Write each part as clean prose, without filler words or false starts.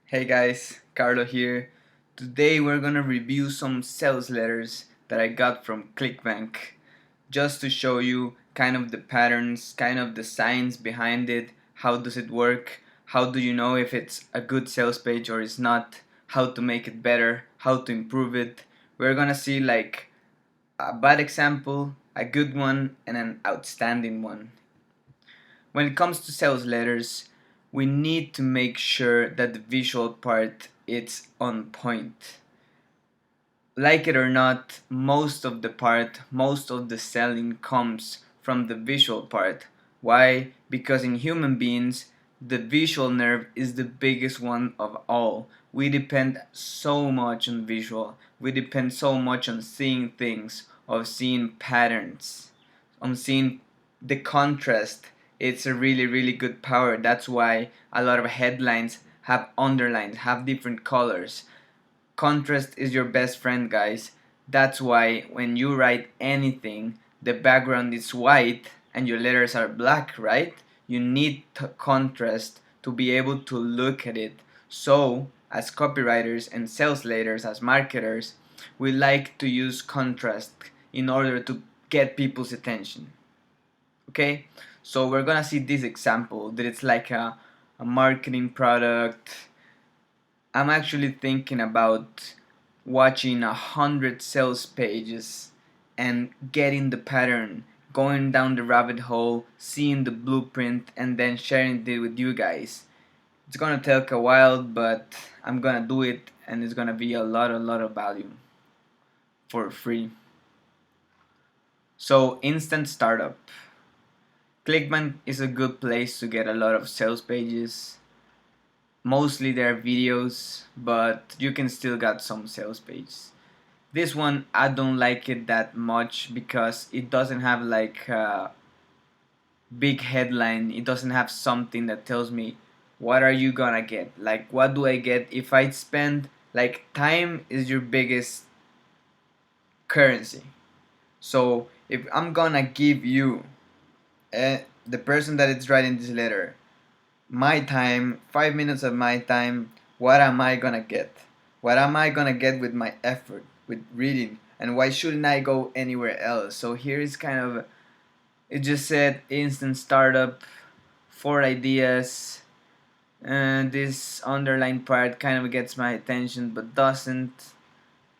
Hey guys, Carlo here. Today we're gonna review some sales letters that I got from ClickBank just to show you kind of the patterns, kind of the science behind it, how does it work, how do you know if it's a good sales page or it's not, how to make it better, how to improve it. We're gonna see like a bad example, a good one, and an outstanding one. When it comes to sales letters, we need to make sure that the visual part is on point. Like it or not, most of the selling comes from the visual part. Why? Because in human beings, the visual nerve is the biggest one of all. We depend so much on visual. We depend so much on seeing things, of seeing patterns, on seeing the contrast. It's a really good power. That's why a lot of headlines have underlines, have different colors. Contrast is your best friend, guys. That's why when you write anything, the background is white and your letters are black, right? You need contrast to be able to look at it. So, as copywriters and sales leaders, as marketers, we like to use contrast in order to get people's attention. Okay? So, we're gonna see this example that it's like a marketing product. I'm actually thinking about watching 100 sales pages and getting the pattern, going down the rabbit hole, seeing the blueprint, and then sharing it with you guys. It's gonna take a while, but I'm gonna do it, and it's gonna be a lot of value for free. So, instant startup. ClickBank is a good place to get a lot of sales pages. Mostly they're videos, but you can still get some sales pages. This one I don't like it that much because it doesn't have like a big headline. It doesn't have something that tells me what are you gonna get. Like what do I get if I spend like time is your biggest currency. So if I'm gonna give you the person that is writing this letter my time, 5 minutes of my time, what am I gonna get? What am I gonna get with my effort, with reading? And why shouldn't I go anywhere else? So here is kind of, it just said instant startup, 4 ideas, and this underlined part kind of gets my attention but doesn't.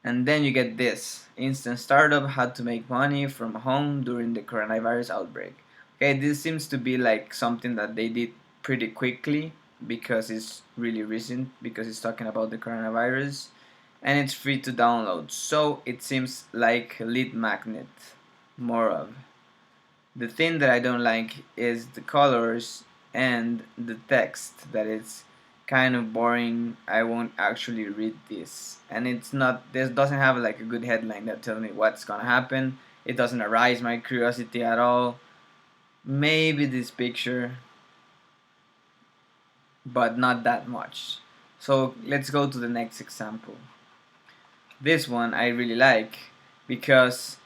And then you get this instant startup, how to make money from home during the coronavirus outbreak. Okay, this seems to be like something that they did pretty quickly because it's really recent, because it's talking about the coronavirus and it's free to download. So it seems like a lead magnet, more of. The thing that I don't like is the colors and the text, that it's kind of boring. I won't actually read this, and it's not, this doesn't have like a good headline that tells me what's gonna happen. It doesn't arouse my curiosity at all. Maybe this picture, but not that much. So let's go to the next example. This one I really like because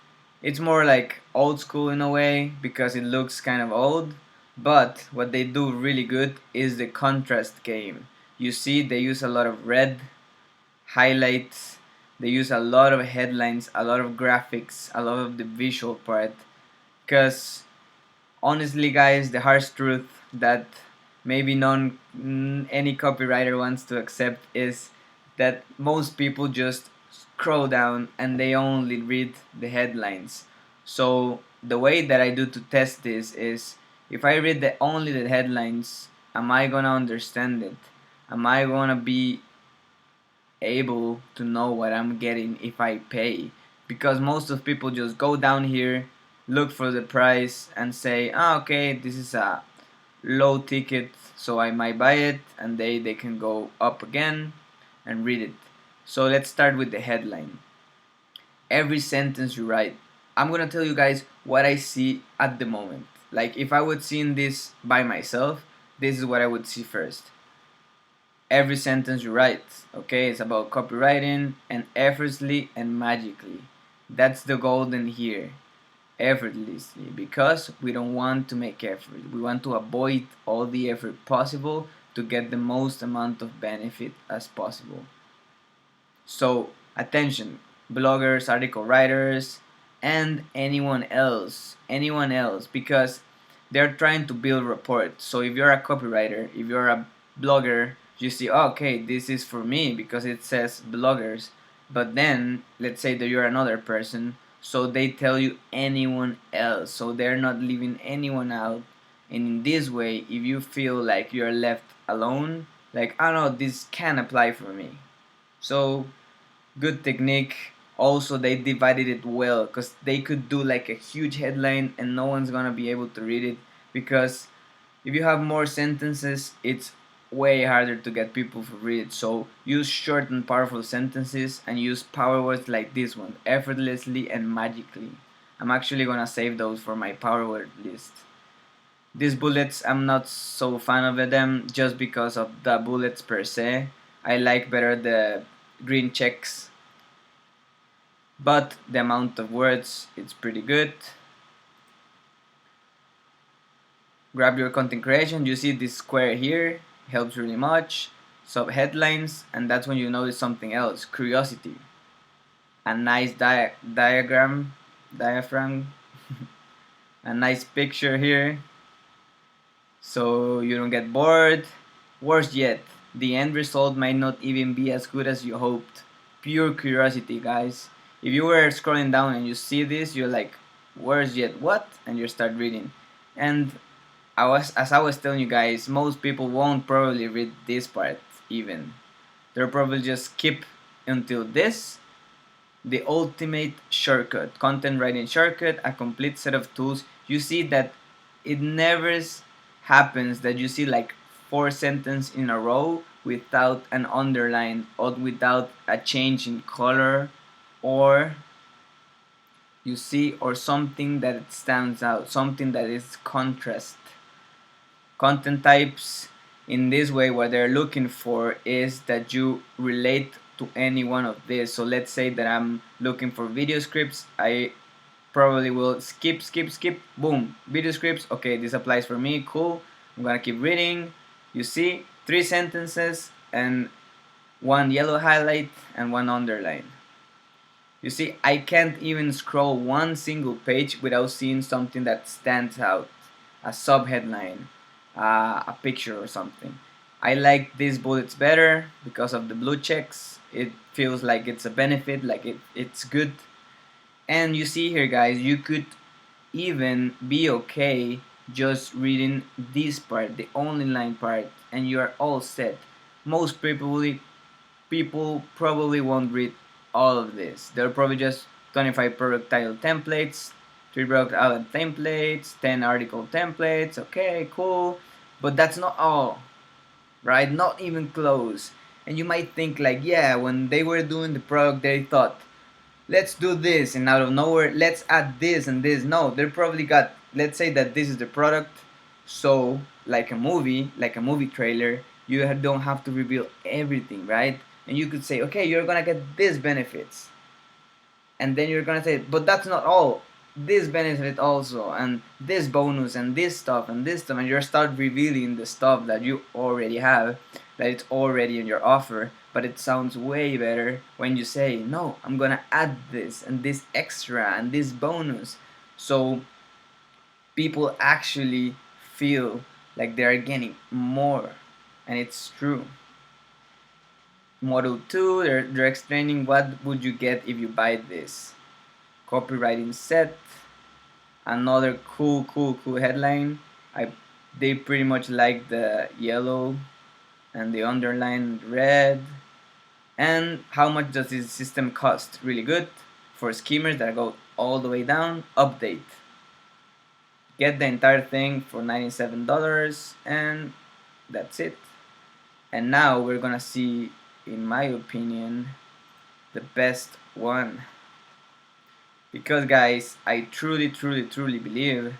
it's more like old school in a way, because it looks kind of old, but what they do really good is the contrast game. You see they use a lot of red highlights, they use a lot of headlines, a lot of graphics, a lot of the visual part, because honestly guys, the harsh truth that maybe any copywriter wants to accept is that most people just scroll down and they only read the headlines. So the way that I do to test this is, if I read only the headlines, am I gonna understand it? Am I gonna be able to know what I'm getting if I pay? Because most of people just go down here, look for the price and say, ah, okay, this is a low ticket, so I might buy it, and they can go up again and read it. So let's start with the headline. Every sentence you write, I'm gonna tell you guys what I see at the moment. Like if I would see this by myself, this is what I would see first. Every sentence you write, okay, it's about copywriting and effortlessly and magically. That's the golden here, effortlessly, because we don't want to make effort. We want to avoid all the effort possible to get the most amount of benefit as possible. So, attention, bloggers, article writers, and anyone else, because they're trying to build rapport. So, if you're a copywriter, if you're a blogger, you see, oh, okay, this is for me because it says bloggers. But then, let's say that you're another person, so they tell you anyone else. So, they're not leaving anyone out. And in this way, if you feel like you're left alone, like, I don't know, this can apply for me. So, good technique. Also, they divided it well because they could do like a huge headline and no one's gonna be able to read it, because if you have more sentences, it's way harder to get people to read it. So use short and powerful sentences and use power words like this one, effortlessly and magically. I'm actually gonna save those for my power word list. These bullets, I'm not so fan of them just because of the bullets per se. I like better the green checks, but the amount of words, it's pretty good. Grab your content creation. You see this square here, helps really much. Sub headlines, and that's when you notice something else, curiosity. A nice diaphragm, a nice picture here, so you don't get bored. Worse yet, the end result might not even be as good as you hoped. Pure curiosity, guys. If you were scrolling down and you see this, you're like, worse yet, what? And you start reading. And as I was telling you guys, most people won't probably read this part even. They'll probably just skip until this, the ultimate shortcut, content writing shortcut, a complete set of tools. You see that it never happens that you see like 4 sentences in a row without an underline or without a change in color, or you see, or something that stands out, something that is contrast. Content types in this way, what they're looking for is that you relate to any one of this. So let's say that I'm looking for video scripts. I probably will skip, boom, video scripts. Okay, this applies for me, cool. I'm gonna keep reading. You see, 3 sentences and 1 yellow highlight and 1 underline. You see, I can't even scroll one single page without seeing something that stands out, a subheadline, a picture or something. I like these bullets better because of the blue checks. It feels like it's a benefit, like it's good. And you see here, guys, you could even be okay just reading this part, the only line part, and you are all set. Most people probably won't read all of this. They'll probably just 25 product title templates, 3 product outline templates, 10 article templates. Okay, cool. But that's not all, right? Not even close. And you might think like, yeah, when they were doing the product, they thought, let's do this, and out of nowhere, let's add this and this. No, they probably got, let's say that this is the product. So, like a movie trailer, you don't have to reveal everything, right? And you could say, okay, you're gonna get these benefits, and then you're gonna say, but that's not all, this benefit also, and this bonus, and this stuff, and this stuff, and you start revealing the stuff that you already have, that it's already in your offer. But it sounds way better when you say, no, I'm gonna add this and this extra and this bonus, so people actually feel like they're getting more. And it's true. Model 2, they're explaining what would you get if you buy this. Copywriting set, another cool headline. They pretty much like the yellow and the underline red. And how much does this system cost? Really good for schemers that go all the way down. Update. Get the entire thing for $97, and that's it. And now we're gonna see, in my opinion, the best one. Because guys, I truly believe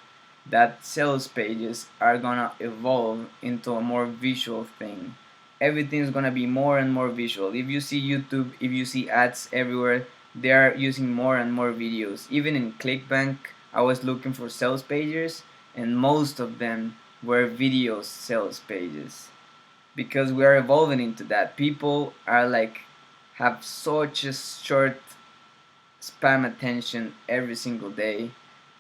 that sales pages are gonna evolve into a more visual thing. Everything's gonna be more and more visual. If you see YouTube, if you see ads everywhere, they are using more and more videos. Even in ClickBank, I was looking for sales pages, and most of them were video sales pages. because we are evolving into that. People are like have such a short spam attention every single day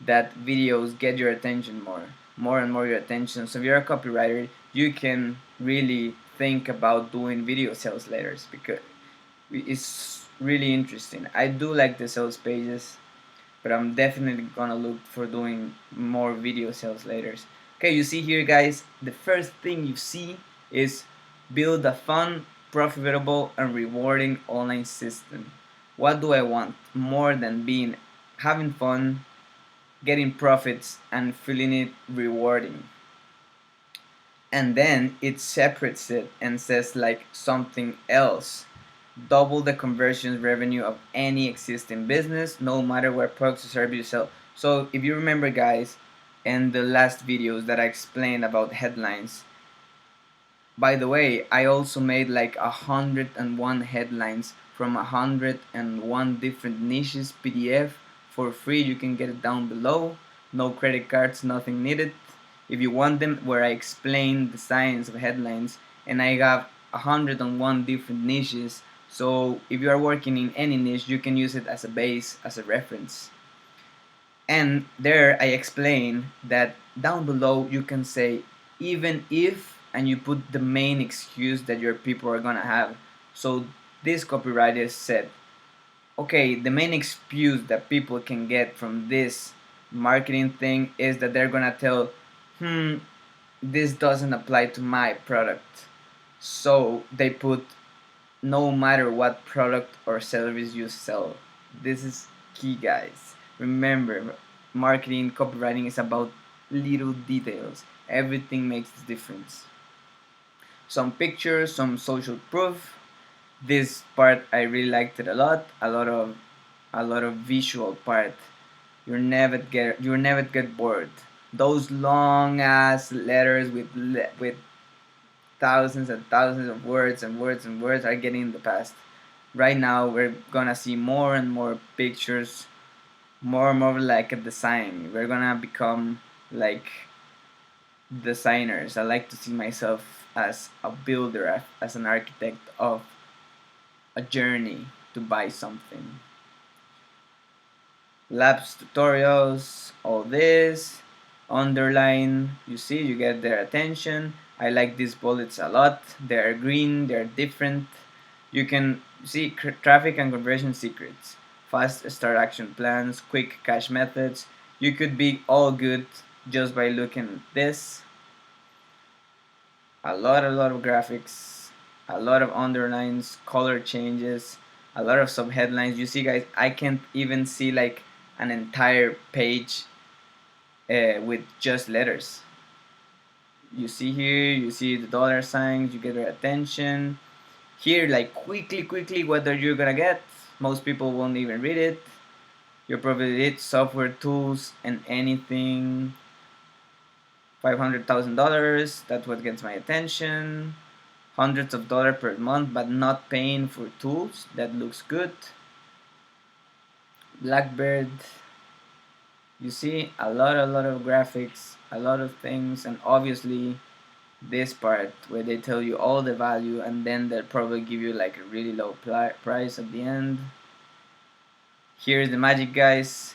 that videos get your attention more and more your attention. So if you're a copywriter, you can really think about doing video sales letters because it's really interesting. I do like the sales pages, but I'm definitely gonna look for doing more video sales later. Okay, you see here, guys, the first thing you see is build a fun, profitable, and rewarding online system. What do I want more than being having fun, getting profits, and feeling it rewarding? And then it separates it and says like something else. Double the conversions revenue of any existing business, no matter what products or service you sell. So if you remember, guys, in the last videos that I explained about headlines, by the way, I also made like 101 headlines from 101 different niches PDF for free. You can get it down below. No credit cards, nothing needed. If you want them, where I explain the science of headlines, and I have 101 different niches. So if you are working in any niche, you can use it as a base, as a reference. And there I explain that down below you can say even if, and you put the main excuse that your people are gonna have. So this copywriter said, okay, the main excuse that people can get from this marketing thing is that they're gonna tell, this doesn't apply to my product. So they put no matter what product or service you sell. This is key, guys. Remember, marketing, copywriting is about little details. Everything makes a difference. Some pictures, some social proof. This part I really liked it a lot. A lot of visual part. You never get bored. Those long ass letters with thousands and thousands of words and words and words are getting in the past. Right now we're gonna see more and more pictures, more and more like a design. We're gonna become like designers. I like to see myself as a builder, as an architect of a journey to buy something. Labs tutorials, all this, underline, you see, you get their attention. I like these bullets a lot. They're green, they're different. You can see traffic and conversion secrets, fast start action plans, quick cash methods. You could be all good just by looking at this. A lot of graphics, a lot of underlines, color changes, a lot of subheadlines. You see, guys, I can't even see like an entire page with just letters. You see here, you see the dollar signs, you get their attention. Here, like quickly, what are you gonna get? Most people won't even read it. You'll probably read software tools and anything. $500,000, that's what gets my attention. Hundreds of dollars per month, but not paying for tools, that looks good. Blackbird, you see a lot of graphics, a lot of things, and obviously this part where they tell you all the value and then they'll probably give you like a really low price at the end. Here's the magic, guys.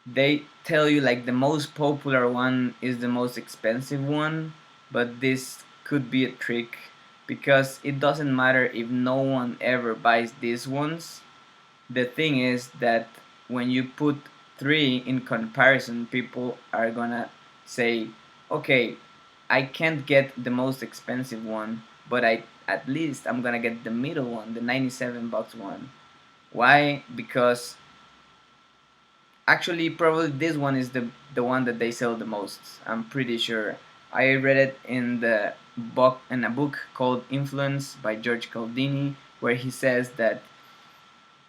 They tell you like the most popular one is the most expensive one, but this could be a trick because it doesn't matter if no one ever buys these ones. The thing is that when you put three in comparison, people are gonna say, okay, I can't get the most expensive one, but at least I'm gonna get the middle one, the 97 bucks one. Why? Because actually probably this one is the one that they sell the most. I'm pretty sure. I read it in a book called Influence by George Caldini, where he says that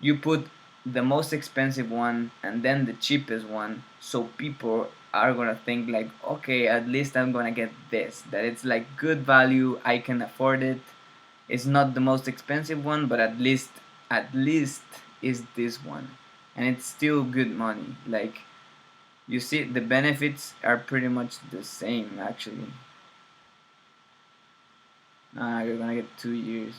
you put the most expensive one and then the cheapest one, so people are gonna think like, okay, at least I'm gonna get this, that it's like good value, I can afford it. It's not the most expensive one, but at least is this one, and it's still good money. Like, you see, the benefits are pretty much the same actually. You're gonna get 2 years.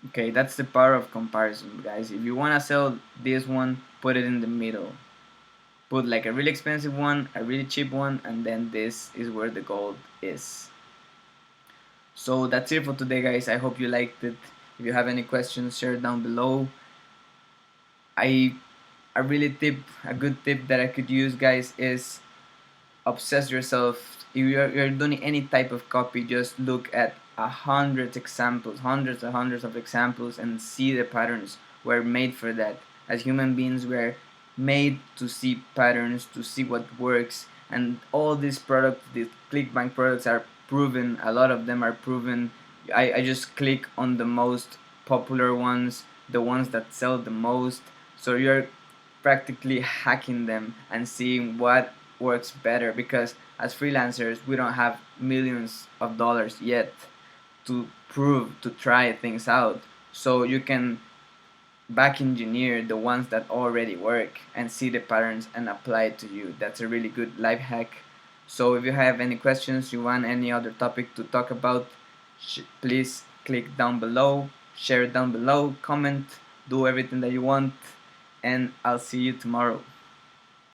Okay, that's the power of comparison, guys. If you wanna sell this one, put it in the middle. Put like a really expensive one, a really cheap one, and then this is where the gold is. So that's it for today, guys. I hope you liked it. If you have any questions, share it down below. I a really tip, a good tip that I could use, guys, is obsess yourself. If you're doing any type of copy, just look at hundreds and hundreds of examples, and see the patterns. We're made for that. As human beings, we're made to see patterns, to see what works. And all these products, these ClickBank products, are proven. A lot of them are proven. I just click on the most popular ones, the ones that sell the most. So you're practically hacking them and seeing what works better, because as freelancers we don't have millions of dollars yet to prove, to try things out. So you can back engineer the ones that already work and see the patterns and apply it to you. That's a really good life hack. So if you have any questions, you want any other topic to talk about, please click down below, share it down below, comment, do everything that you want, and I'll see you tomorrow.